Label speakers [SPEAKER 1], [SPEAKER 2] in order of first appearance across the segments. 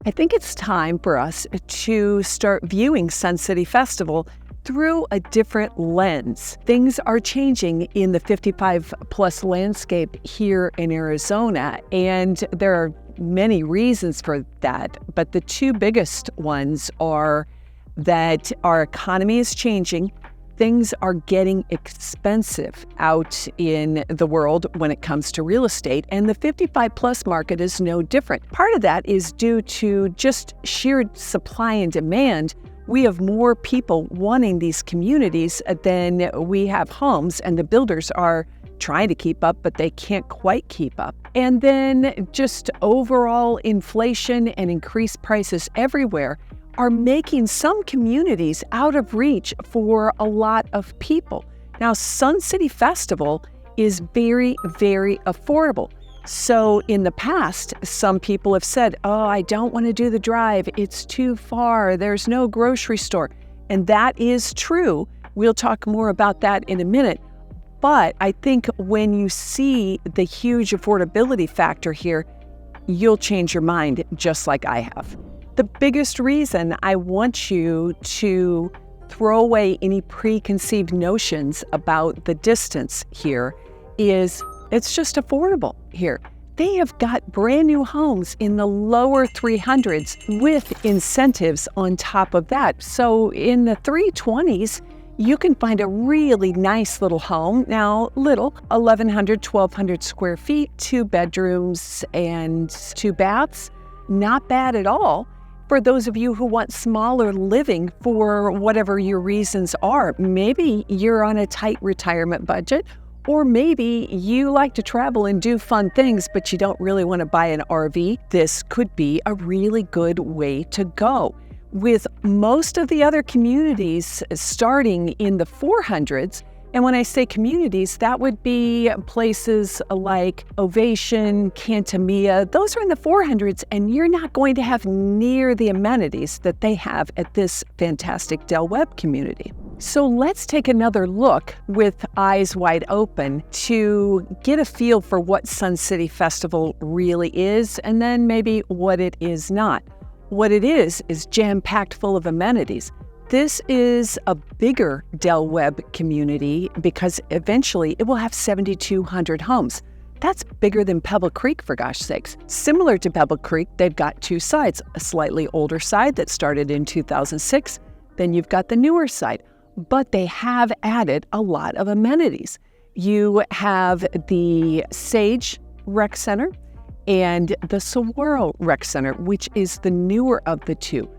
[SPEAKER 1] I think it's time for us to start viewing Sun City Festival through a different lens. Things are changing in the 55 plus landscape here in Arizona, and there are many reasons for that. But the two biggest ones are that our economy is changing. Things are getting expensive out in the world when it comes to real estate, and the 55 plus market is no different. Part of that is due to just sheer supply and demand. We have more people wanting these communities than we have homes, and the builders are trying to keep up, but they can't quite keep up. And then just overall inflation and increased prices everywhere are making some communities out of reach for a lot of people. Now, Sun City Festival is very, very affordable. So in the past, some people have said, oh, I don't want to do the drive. It's too far. There's no grocery store. And that is true. We'll talk more about that in a minute. But I think when you see the huge affordability factor here, you'll change your mind just like I have. The biggest reason I want you to throw away any preconceived notions about the distance here is it's just affordable here. They have got brand new homes in the lower 300s with incentives on top of that. So in the 320s, you can find a really nice little home. Now, little, 1,100, 1,200 square feet, 2 bedrooms and 2 baths. Not bad at all. For those of you who want smaller living for whatever your reasons are, maybe you're on a tight retirement budget, or maybe you like to travel and do fun things, but you don't really want to buy an RV. This could be a really good way to go. With most of the other communities starting in the 400s, and when I say communities, that would be places like Ovation, Cantamia. Those are in the 400s, and you're not going to have near the amenities that they have at this fantastic Del Webb community. So let's take another look with eyes wide open to get a feel for what Sun City Festival really is, and then maybe what it is not. What it is jam-packed full of amenities. This is a bigger Del Webb community because eventually it will have 7,200 homes. That's bigger than Pebble Creek, for gosh sakes. Similar to Pebble Creek, they've got two sides, a slightly older side that started in 2006, then you've got the newer side. But they have added a lot of amenities. You have the Sage Rec Center and the Saguaro Rec Center, which is the newer of the two.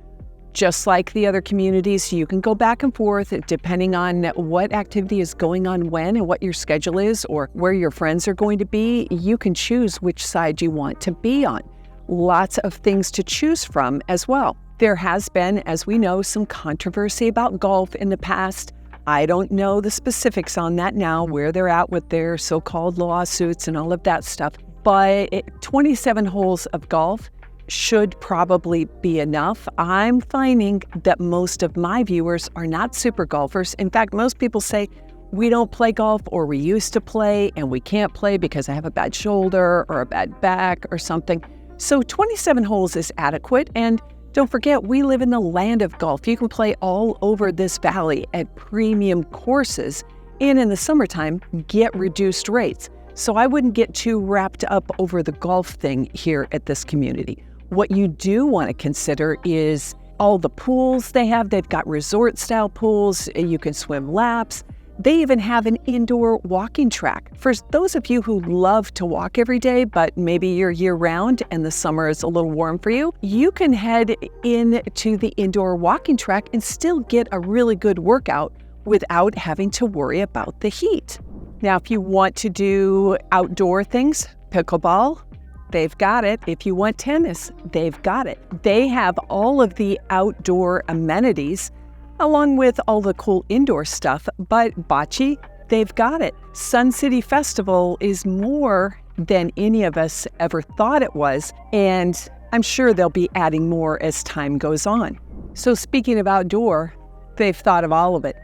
[SPEAKER 1] Just like the other communities, you can go back and forth depending on what activity is going on when and what your schedule is or where your friends are going to be. You can choose which side you want to be on. Lots of things to choose from as well. There has been, as we know, some controversy about golf in the past. I don't know the specifics on that now, where they're at with their so-called lawsuits and all of that stuff. But 27 holes of golf should probably be enough. I'm finding that most of my viewers are not super golfers. In fact, most people say, we don't play golf, or we used to play and we can't play because I have a bad shoulder or a bad back or something. So 27 holes is adequate. And don't forget, we live in the land of golf. You can play all over this valley at premium courses, and in the summertime, get reduced rates. So I wouldn't get too wrapped up over the golf thing here at this community. What you do want to consider is all the pools they have. They've got resort-style pools. You can swim laps. They even have an indoor walking track. For those of you who love to walk every day, but maybe you're year-round and the summer is a little warm for you, you can head into the indoor walking track and still get a really good workout without having to worry about the heat. Now, if you want to do outdoor things, pickleball, they've got it. If you want tennis, they've got it. They have all of the outdoor amenities along with all the cool indoor stuff, but bocce, they've got it. Sun City Festival is more than any of us ever thought it was, and I'm sure they'll be adding more as time goes on. So speaking of outdoor, they've thought of all of it.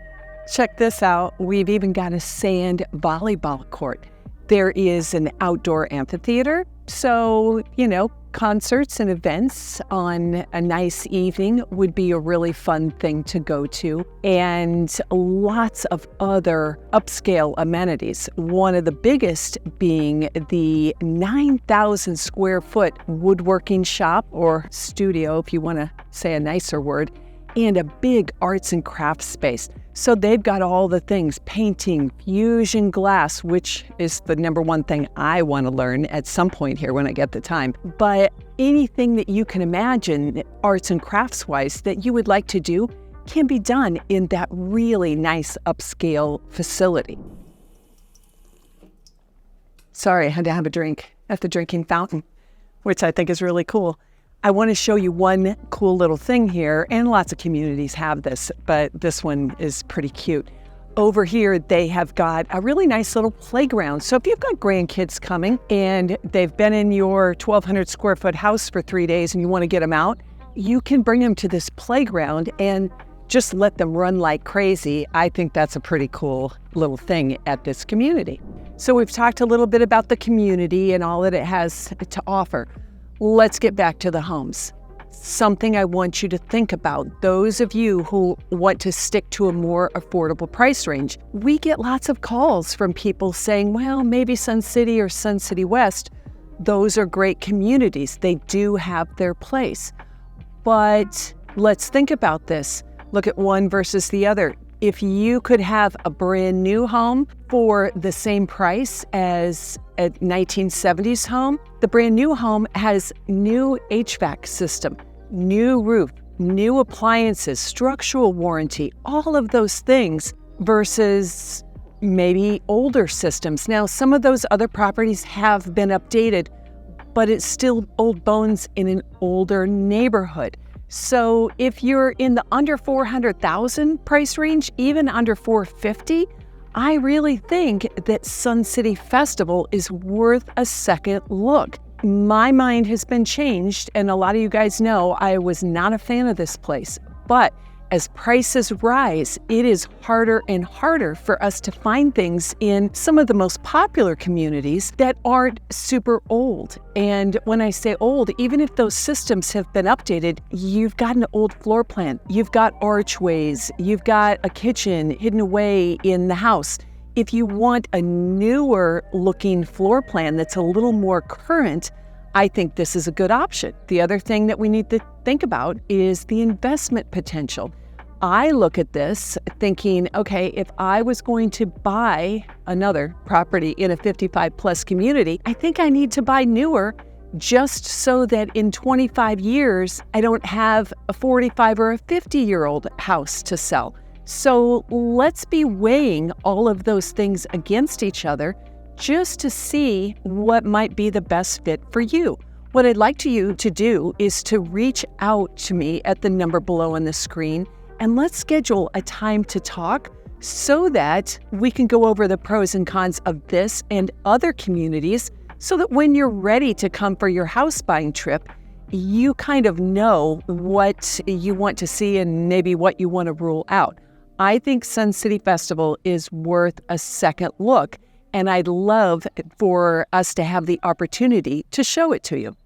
[SPEAKER 1] Check this out. We've even got a sand volleyball court. There is an outdoor amphitheater. So, concerts and events on a nice evening would be a really fun thing to go to, and lots of other upscale amenities. One of the biggest being the 9,000 square foot woodworking shop, or studio if you want to say a nicer word, and a big arts and crafts space. So they've got all the things: painting, fusion glass, which is the number one thing I want to learn at some point here when I get the time. But anything that you can imagine, arts and crafts wise, that you would like to do can be done in that really nice upscale facility. Sorry, I had to have a drink at the drinking fountain, which I think is really cool. I want to show you one cool little thing here, and lots of communities have this, but this one is pretty cute. Over here, they have got a really nice little playground. So if you've got grandkids coming and they've been in your 1,200 square foot house for 3 days and you want to get them out, you can bring them to this playground and just let them run like crazy. I think that's a pretty cool little thing at this community. So we've talked a little bit about the community and all that it has to offer. Let's get back to the homes. Something I want you to think about, those of you who want to stick to a more affordable price range. We get lots of calls from people saying, well, maybe Sun City or Sun City West, those are great communities. They do have their place. But let's think about this. Look at one versus the other. If you could have a brand new home for the same price as a 1970s home, the brand new home has new HVAC system, new roof, new appliances, structural warranty, all of those things, versus maybe older systems. Now, some of those other properties have been updated, but it's still old bones in an older neighborhood. So if you're in the under 400,000 price range, even under 450, I really think that Sun City Festival is worth a second look. My mind has been changed, and a lot of you guys know I was not a fan of this place. But as prices rise, it is harder and harder for us to find things in some of the most popular communities that aren't super old. And when I say old, even if those systems have been updated, you've got an old floor plan, you've got archways, you've got a kitchen hidden away in the house. If you want a newer looking floor plan that's a little more current, I think this is a good option. The other thing that we need to think about is the investment potential. I look at this thinking, okay, if I was going to buy another property in a 55 plus community, I think I need to buy newer, just so that in 25 years, I don't have a 45 or a 50-year-old house to sell. So let's be weighing all of those things against each other just to see what might be the best fit for you. What I'd like you to do is to reach out to me at the number below on the screen, and let's schedule a time to talk so that we can go over the pros and cons of this and other communities, so that when you're ready to come for your house buying trip, you kind of know what you want to see and maybe what you want to rule out. I think Sun City Festival is worth a second look, and I'd love for us to have the opportunity to show it to you.